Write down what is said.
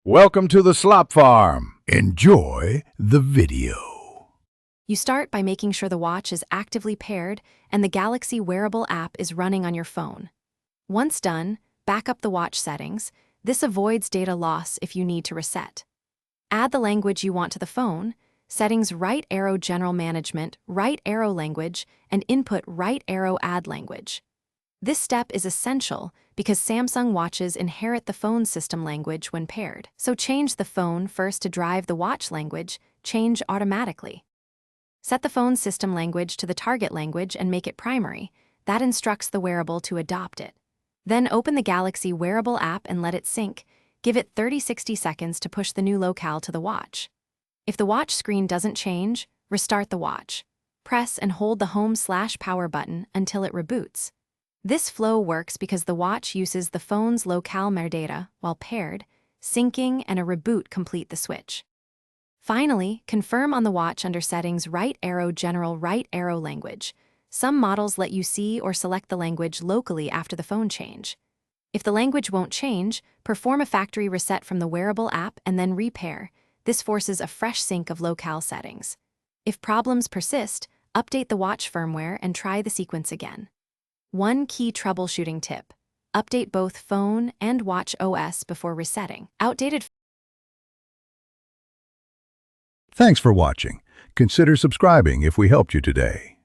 Welcome to the Slop Farm. Enjoy the video. You start by making sure the watch is actively paired and the Galaxy wearable app is running on your phone. Once done, back up the watch settings. This avoids data loss if you need to reset. Add the language you want to the phone, settings right arrow general management, right arrow language, and input right arrow add language. This step is essential because Samsung watches inherit the phone system language when paired. So change the phone first to drive the watch language, change automatically. Set the phone system language to the target language and make it primary. That instructs the wearable to adopt it. Then open the Galaxy wearable app and let it sync. Give it 30-60 seconds to push the new locale to the watch. If the watch screen doesn't change, restart the watch. Press and hold the home/power button until it reboots. This flow works because the watch uses the phone's locale metadata while paired, syncing and a reboot complete the switch. Finally, confirm on the watch under settings right arrow general right arrow language. Some models let you see or select the language locally after the phone change. If the language won't change, perform a factory reset from the wearable app and then repair. This forces a fresh sync of locale settings. If problems persist, update the watch firmware and try the sequence again. One key troubleshooting tip: update both phone and watch OS before resetting. Outdated. Thanks for watching. Consider subscribing if we helped you today.